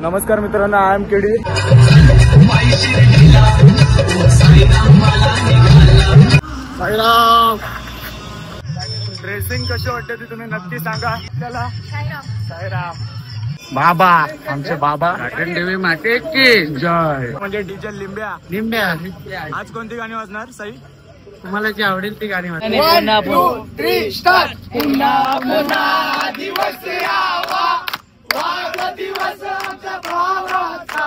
नमस्कार मित्रांनो, I am KD. Sairam. Dressing कशी वाटते ती तुम्ही नक्की सांगा आपल्याला. साईराम बाबा, आमचे बाबा देवी माते की जय. म्हणजे डीजे लिंब्या. आज कोणती गाणी वाजणार साई? तुम्हाला जी आवडेल ती गाणी वाजवा. 1 2 3 स्टार्ट. पुन्हा पुन्हा दिवस यावा, वाढला दिवस आमच्या भावाचा.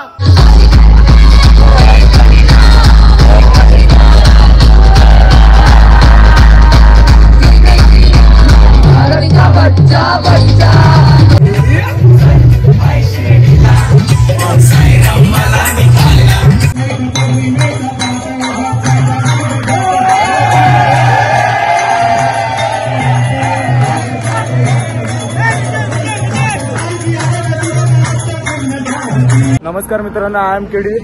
बच्चा बच्चा नमस्कार मित्रांनो, आय एम केडी.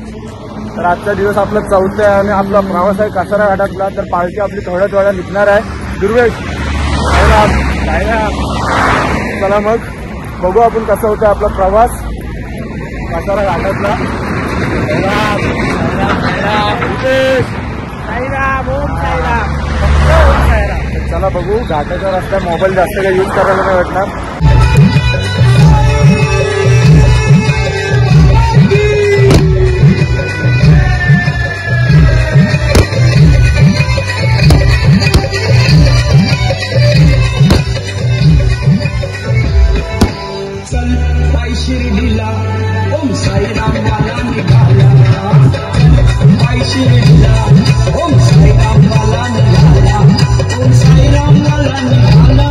तर आजचा दिवस आपला 4था आहे आणि आपला प्रवास आहे कासारा घाटातला. तर पालखी आपली थोड्याच वेळा निघणार आहे. दुर्वेश चला मग बघू आपण कसा होता आपला प्रवास कासारा घाटातला. चला बघू. घाटाचा रस्ता, मोबाईल जास्त काही यूज करायला नाही वाटणार. शिर्डीला ओम साईराम वाला निघाला. शिर्डीला ओम साईराम वाला निघाला. ओम साईराम वाला निघाला.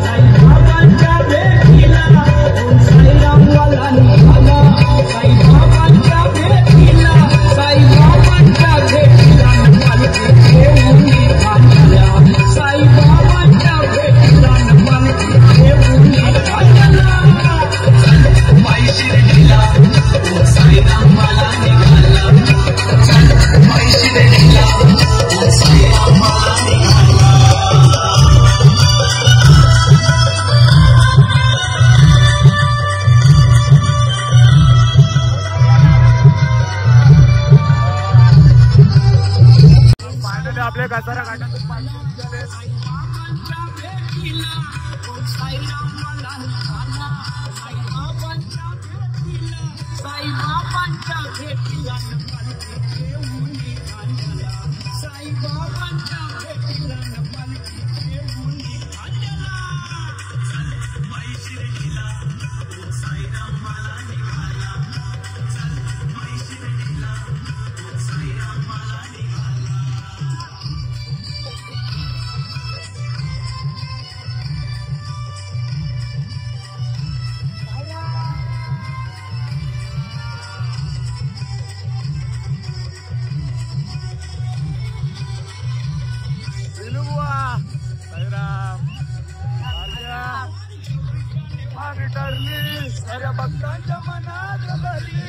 साईबाबांच्या भेटीला ओम साईराम वाला निघाला. साईबाबांच्या भेटीला, साईबाबांच्या भेटीला पालखी घेऊन निघाला. साईबाबांच्या भेटीला पालखी घेऊन निघाला. शिर्डीला ओम साईराम वाला निघाला. शिर्डीला ओम साईराम वाला निघाला. फायनली आपल्या कासारा घाटातून साईबाबांच्या भेटीला पालखी घेऊन निघाला. साईबाबांच्या भेटीला पालखी घेऊन निघाला. बाई शिर्डीला ओम साईराम वाला निघाला. बाई शिर्डीला ओम साईराम वाला निघाला. साऱ्या भक्तांच्या मनात भरली.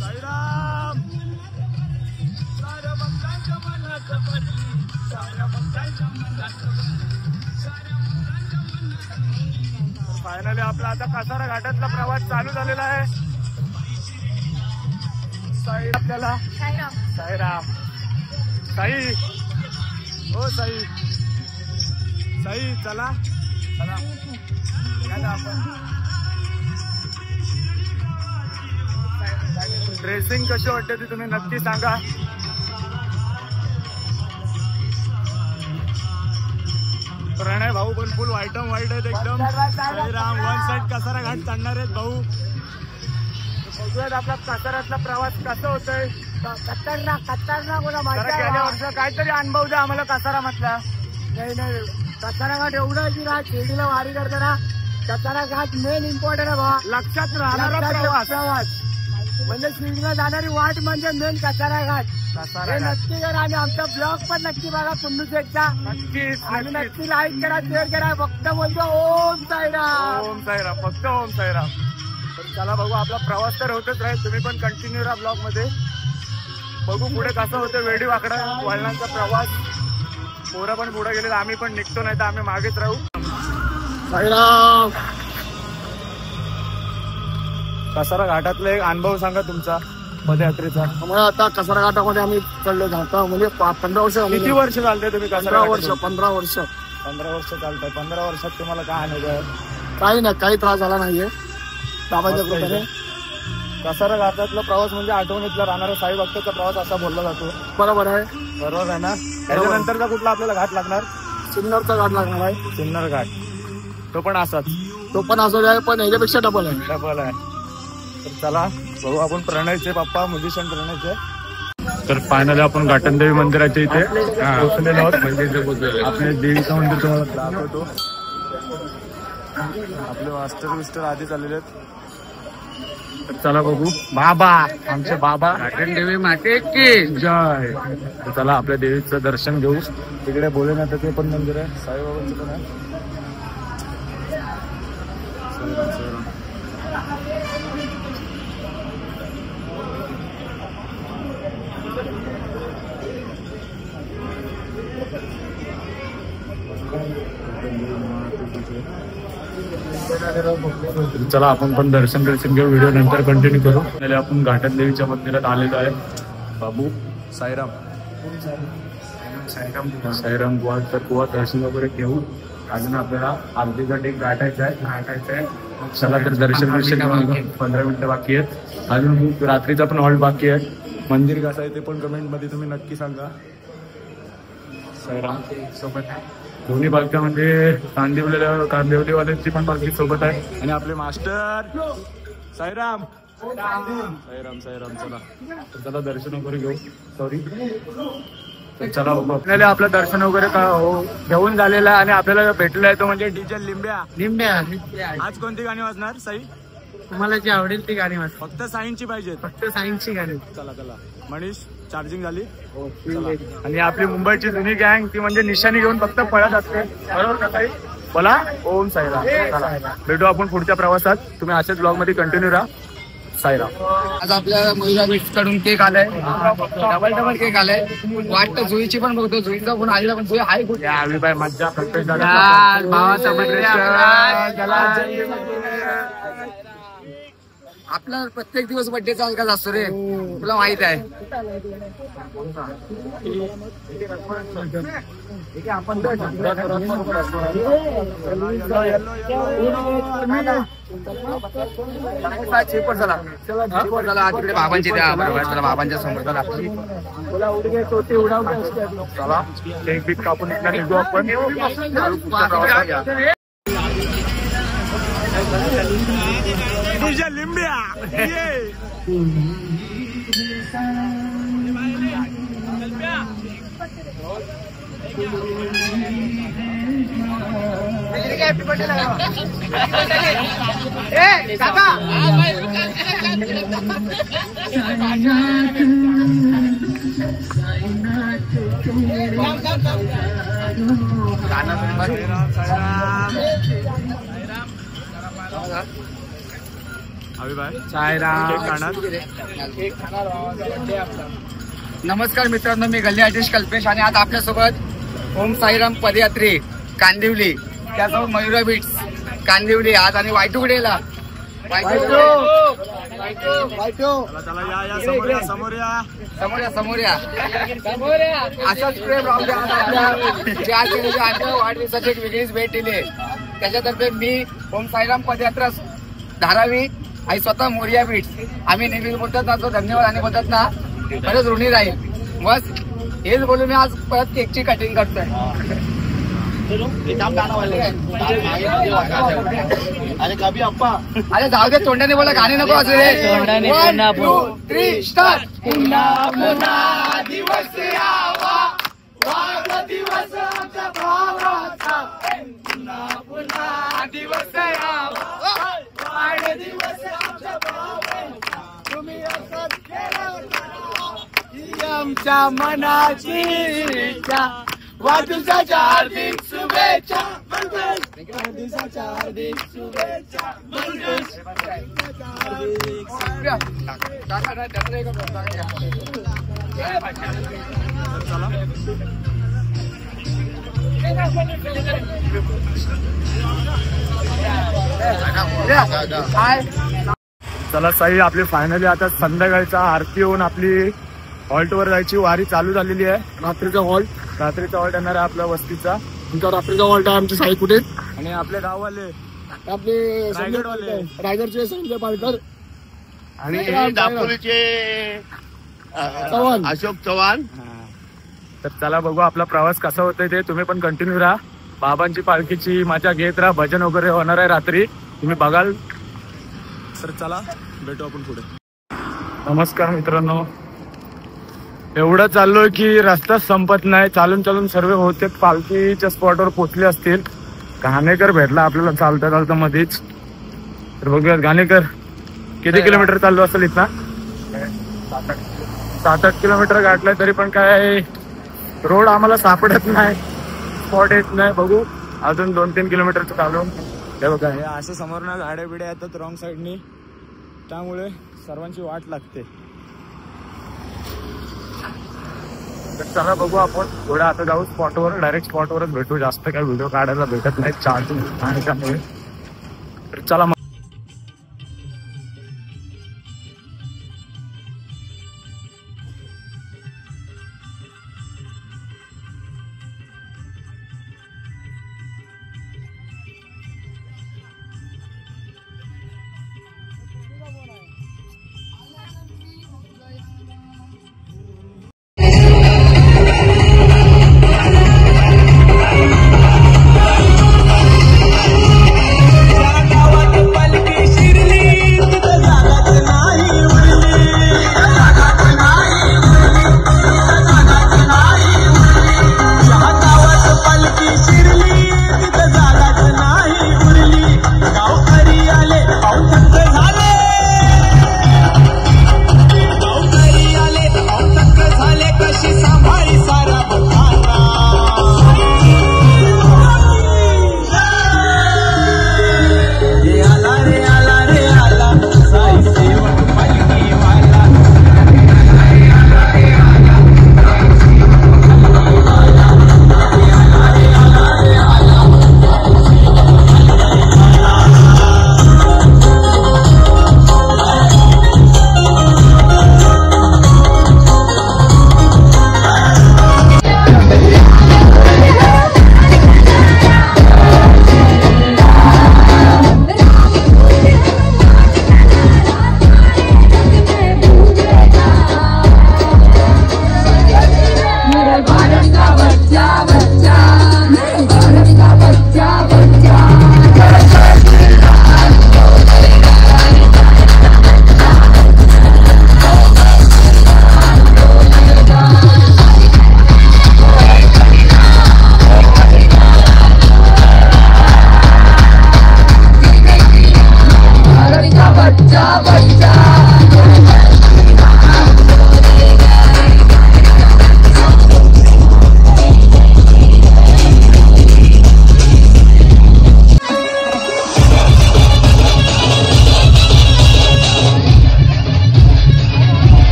साईराम साऱ्या भक्तांच्या मनात भरली. साऱ्या भक्तांच्या मनात फायनली आपला आता कासारा घाटातला प्रवास चालू झालेला आहे. साई आपल्याला साईराम. साई हो साई. साई चला चला आपण. ड्रेसिंग कशी वाटते ती तुम्ही नक्की सांगा. प्रणय भाऊ पण फुल व्हाईटम व्हाईट आहेत एकदम. साईराम. वन साईड कासारा घाट चढणार आहेत भाऊ. बघूयात आपला कासारातला प्रवास कसा होतोय. खतरनाक खतरनाक होता. गेल्या वर्ष काहीतरी अनुभव द्या आम्हाला कासारा मधला. नाही कासारा घाट एवढा की ना शिर्डीला वारी करताना कासारा घाट मेन इम्पॉर्टंट आहे बा. लक्षात राहणारा प्रवास म्हणजे शिर्डीला जाणारी वाट म्हणजे मेन कासारा घाट. हे नक्की करा आणि आमचा ब्लॉग पण नक्की बघा कुंडू शेटचा. नक्कीच आणि नक्की लाईक करा, शेअर करा. फक्त बोलतो ओम साईराम. ओम साईराम, फक्त ओम साईराम. तर चला बघू. आपला प्रवास तर होतच राहील. तुम्ही पण कंटिन्यू राहा ब्लॉग मध्ये. बघू पुढे कसं होतं. वेडी वाकडा वळणांचा प्रवास. पोरं पण पुढे गेले, आम्ही पण निघतो, नाही तर आम्ही मागेच राहू. साईराम. कसारा घाटातला एक अनुभव सांगा तुमचा पदयात्रेचा. त्यामुळे आता कसारा घाटामध्ये आम्ही चढलो जातो, म्हणजे 15 वर्ष झाली. किती वर्ष चालते तुम्ही कसारा? 15 वर्ष. 15 वर्ष चालतंय. 15 वर्षात तुम्हाला काय अनुभव आहे? काही नाही, काही त्रास झाला नाहीये बाबांच्या कृपेने. कसारा घाटातला प्रवास म्हणजे आठवणीतला राहणारा साई भक्ताचा प्रवास असा बोलला जातो. बरोबर आहे. बरोबर आहे ना? त्याच्यानंतरचा कुठला आपल्याला घाट लागणार? सिन्नरचा घाट लागणार आहे. सिन्नर घाट, तो पण असाच. तो पण असं आहे, पण ह्याच्यापेक्षा डबल आहे. डबल आहे. तर चला भाऊ, आपण प्रणयचे पप्पा म्युझिशियन प्रणयचे. तर फायनली आपण घाटनदेवी मंदिराच्या इथे पोहोचलेलो आहोत. आपले देवीचं मंदिर तुम्हाला दाखवतो. आपले मास्टर मिस्टर आधी चाललेले आहेत. तर चला बघू. बाबा, आमचे बाबा घाटनदेवी माते की जय. तर चला आपल्या देवीचं दर्शन घेऊ. तिकडे भोलेनाथाचे पण मंदिर आहे, साईबाबांचं पण आहे. चला आपण पण दर्शन घेऊ. व्हिडिओ नंतर कंटिन्यू करू. आपण घाटनदेवीच्या मंदिरात आलेलो आहे. बाबू साईराम साईराम गुहा. तर गुहा दर्शन वगैरे घेऊ. अजून आपल्याला आरतीसाठी एक गाठायचं आहे. चला तर दर्शन 15 मिनिटं बाकी आहेत. अजून रात्रीचा पण हॉल्ट बाकी आहे. मंदिर कसं आहे ते पण कमेंट मध्ये तुम्ही नक्की सांगा. साईराम सोबत दोन्ही पालख्यामध्ये कांदिवलीवाल्यांची पण पालखी सोबत आहे. आणि आपले मास्टर साईराम. चला दर्शन वगैरे घेऊ. चला आपल्याला आपलं दर्शन वगैरे घेऊन झालेलं आहे. आणि आपल्याला भेटलेला आहे तो म्हणजे डीजे लिंब्या. आज कोणती गाणी वाजणार साई? तुम्हाला जी आवडेल ती गाणी वाच. फक्त साईंची पाहिजे. फक्त सायन्सची गाणी. चला मनीष चार्जिंग झाली. आणि आपली मुंबईची जुनी गँग ती म्हणजे निशाणी घेऊन फक्त पळत असते. बरोबर का ताई? बोला ओम साईराम. भेटू आपण पुढच्या प्रवासात. तुम्ही असेच ब्लॉग मध्ये कंटिन्यू राहा. साईराम. आज आपल्याला महिला बिट्स कडून केक आलाय. डबल केक आलाय. वाटतं जुईची पण बघतो. जुईचा पण आलेला, पण जुई हाय कुठे? बाय मज्जा प्रत्येक आपला प्रत्येक दिवस बर्थडे चालकाच असतो रे, तुला माहित आहे. तिकडे बाबांची द्या. बरोबर, चला बाबांच्या समोर चला. चला केक बीक कापून इथला निघू आपण. लिंबिया नमस्कार मित्रांनो, मी गल्ली आर्टिस्ट कल्पेश आणि आज आपल्यासोबत ओम साईराम पदयात्री कांदिवली, त्यासोबत मयुरा बीट्स कांदिवली आज. आणि वायटू कुठे गेला? समोर या. असाच प्रेम राहू द्या. आपल्या वाढदिवसाची एक वेगळीच भेट दिली. त्याच्यातर्फे मी ओम साईराम पदयात्रा धारावी आणि स्वतः मोरिया बीट्स आम्ही नेहमी बोलतात ना, तो धन्यवाद आणि बोलतात ना खरंच ऋणी राहील. बस हेच बोलून मी आज परत केकची कटिंग करतोय. अरे जाऊ दे, तोंडाने बोला, गाणी नको असू दे. 1 2 3 स्टार्ट. पुन्हा दिवस यावा, वाढदिवस आमच्या भावाचा. पुन्हा दिवस यावा, वाढदिवस आमच्या भावाचा. तुम्ही असंच केलं ही आमच्या मनाची इच्छा. वाढदिवसाच्या हार्दिक शुभेच्छा. वाढदिवसाच्या हार्दिक शुभेच्छा. चला साई, आपली फायनली आता संध्याकाळचा आरती होऊन आपली हॉल्ट वर जायची वारी चालू झालेली आहे. रात्रीचा हॉल्ट येणार आहे आपल्या वस्तीचा. तुमचा रात्रीचा हॉल्ट आहे. आमची साई कुठे? आणि आपले गाववाले आपले रायगडवाले. रायगडचे संजय पालकर आणि दापोलीचे चव्हाण. अशोक चव्हाण. तर चला बघू आपला प्रवास कसा होतोय ते. तुम्ही पण कंटिन्यू राहा. बाबांची पालखीची मजा घेत राहा. भजन वगैरे होणार आहे रात्री, तुम्ही बघाल. तर चला भेटू आपण पुढे. नमस्कार मित्रांनो, एवढं चाललोय की रस्ता संपत नाही. चालून चालून सर्व होते पालखीच्या स्पॉटवर पोहोचले असतील. घाणेकर भेटला आपल्याला चालता चालता मध्येच. तर बघूयात घाणेकर किती किलोमीटर चाललो असेल इथं? 7-8 किलोमीटर गाठलाय, तरी पण काय रोड आम्हाला सापडत नाही, स्पॉट येत नाही. बघू अजून 2-3 किलोमीटरचं चालू. हे बघा, हे असं समोर ना गाड्या बिड्या येतात रॉंग साईडनी, त्यामुळे सर्वांची वाट लागते. तर चला बघू आपण थोडं आता जाऊ स्पॉटवर. डायरेक्ट स्पॉटवरच भेटू. जास्त काय व्हिडिओ काढायला भेटत नाही चार्जिंग आणि त्यामुळे. तर चला मग.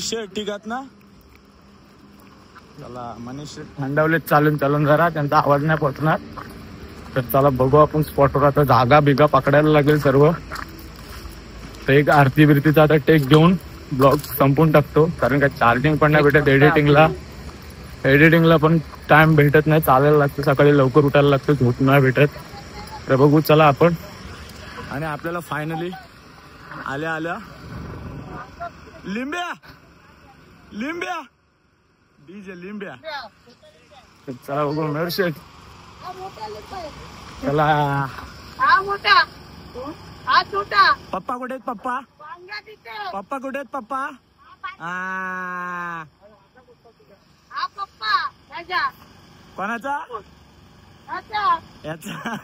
शेठ ठीक आहात ना? चला मनीष शेठ थंडावलेत चालून चालून जरा, त्यांचा आवाज नाही पोहोचणार. तर चला बघू आपण स्पॉटवर. आता जागा बिगा पकडायला लागेल सर्व. तर एक आरती बिरतीचा आता टेक घेऊन ब्लॉग संपून टाकतो, कारण का चार्जिंग पण नाही भेटत. एडिटिंगला पण टाइम भेटत नाही. चालायला लागतं, सकाळी लवकर उठायला लागतं, झोप नाही भेटत. तर बघू चला आपण. आणि आपल्याला फायनली आल्या आल्या लिंब्या डीजे लिंब्या. चला बघू मेहर शेठ. चला पप्पा कुठे आहेत? पप्पा कुठे आहेत? पप्पा कोणाचा याचा.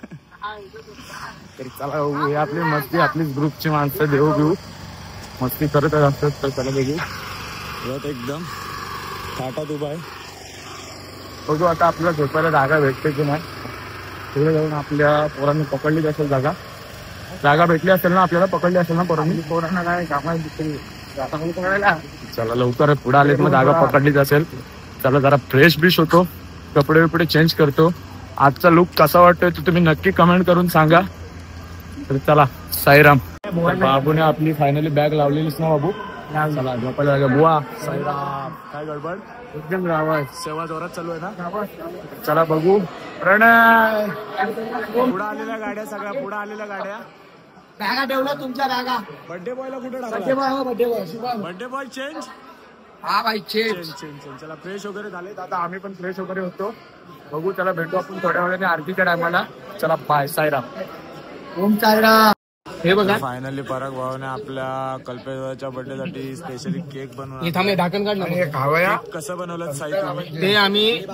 तर चला बघू. ही आपली मस्ती, आपली ग्रुपची माणसं देऊ घेऊ मस्ती करत असतात. तर चला बघू. एकदम ताटात उभा आहे. बघू आता आपल्याला झोपायला जागा भेटते की नाही. पुढे जाऊन आपल्या पोरांनी पकडली असेल जागा भेटली असेल ना आपल्याला, पकडली असेल ना पोरांना काय कामाला. चला लवकर पुढे आले मग जागा पकडलीच असेल. चला जरा फ्रेश बिश होतो, कपडे बिपडे चेंज करतो. आजचा लुक कसा वाटतोय तो तुम्ही नक्की कमेंट करून सांगा. तर चला साईराम. बाबूने आपली फायनली बॅग लावलेलीच ना बाबू. चला झोपायला जागा. बुवा साईराम. काय गडबड? एकदम राहावा. सेवा जोरात चालू आहे ना. चला बघू. प्रणय पुढे आलेल्या गाड्या, सगळ्या पुढे आलेल्या गाड्या. बॅगा ठेवला तुमच्या बॅगा. बर्थडे बॉयला कुठे बर्थडे बॉय चेंज. हा भाई चेंज. चला फ्रेश वगैरे झाले. आता आम्ही पण फ्रेश वगैरे होतो. बघू चला भेटू आपण थोड्या वेळाने आरतीच्या टायमाला. चला बाय साईराम. ओम साईराम. हे बघा फायनली पराग भावाने आपल्या कल्पेशच्या बर्थडे साठी स्पेशली केक बनवला. ढाकण काढलं. कसं बनवलं साई तुम्ही? ते आम्ही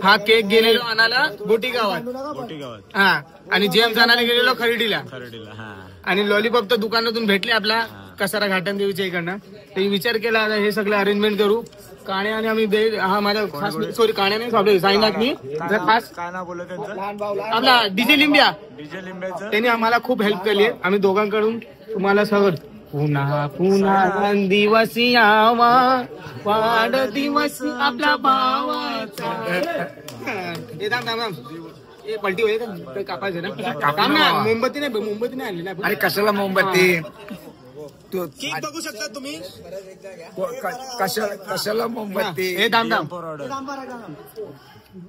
हा केक गेलेलो आणायला बोटी गावात. हा आणि जेम्स आणायला गेलेलो खरेडीला. हा. आणि लॉलीपॉप तर दुकानातून भेटले आपला कसारा घाटन देवीच्या इकडनं. ते विचार केला आता हे सगळं अरेंजमेंट करू. काण्या आणि आम्ही हा माझा खास सॉरी काण्या नाही सापडे साईनाथ मी खास काय ना बोलत त्यांचं आपला डीजे लिंब्याचं त्यांनी आम्हाला खूप हेल्प केली आहे. आम्ही दोघांकडून तुम्हाला सगळं पुन्हा पुन्हा दिवस यावा वाढदिवस आपला भावाचा. हे पलटी होईल का? कापायचं ना. मोमबत्ती नाही आणली ना. अरे कशाला मोमबत्ती? केक बघू शकता तुम्ही. कशाला मोमबत्ती? हे दाम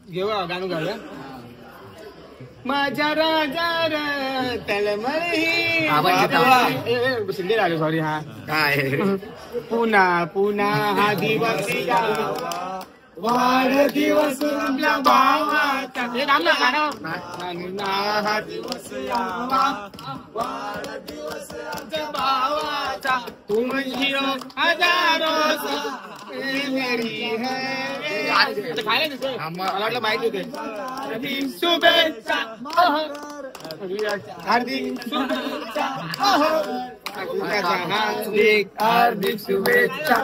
घेऊ गाणं गाऊया. माझ्या राजा तलमळी शिंदे राहिले सॉरी. हा काय पुन्हा पुन्हा हा दिवस वाढदिवस आपल्या भावाचा. हे दाम ना गाणं. हा दिवस वाढदिवस आमच्या भावाचा. तुम हिरो हजारो मला वाटलं माहिती होते. शुभेच्छा हार्दिक शुभेच्छा. हार्दिक शुभेच्छा.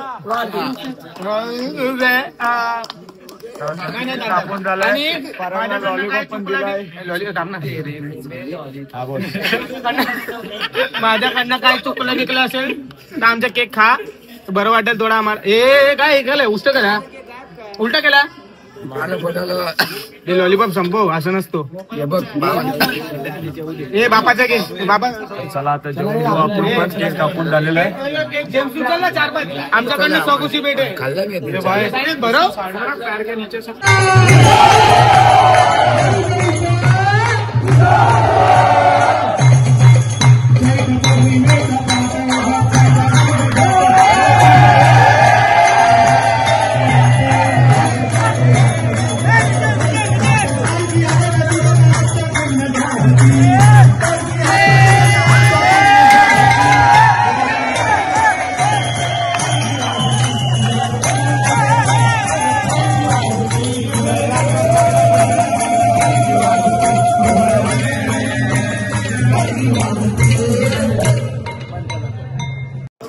आपण झालाय. लॉलीपॉप पण दिलाय. माझ्याकडनं काय चुकलं निघलं असेल तर आमचा केक खा, बरं वाटेल थोडा आम्हाला. हे काय केलंय? उलटा केला. हे लॉलीपॉप संपव असं नसतो. हे बापाचा केक बाबा. चला आता जेवण केक कापून झालेला आहे. जेम्स उचलला 4-5. आमच्याकडनं सगुशी भेट आहे बरोबर.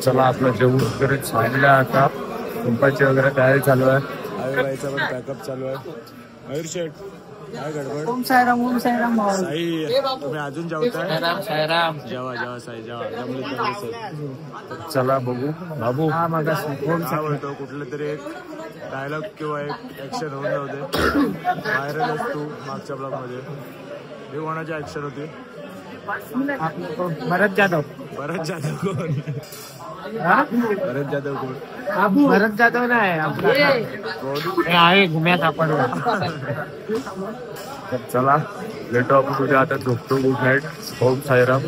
चला आपलं जेवण वगैरे झालेलं आहे. आता कुंपाची वगैरे तयारी चालू आहे. आयुर्वेदाचा पण पॅकअप चालू आहे. मयूर शेठ काय गडबड ओम साईराम साई तुम्ही अजून जेवताय साईराम जेवा जेवा साई जेवा जमले चला बघू बाबू हा मग काय बोलतो कुठलं तरी एक डायलॉग किंवा एक ऍक्शन होऊन जाऊ दे व्हायरल असतो मागच्या ब्लॉग मध्ये ही कोणाची ऍक्शन होती भरत जाधव भरत जाधव कोण हा? भरत जाधव कोण भरत जाधव नाही आपला हे आहे घुम्या सापडला चला भेटू आपण तुझ्या आता झोपतो गुड नाईट ओम साईराम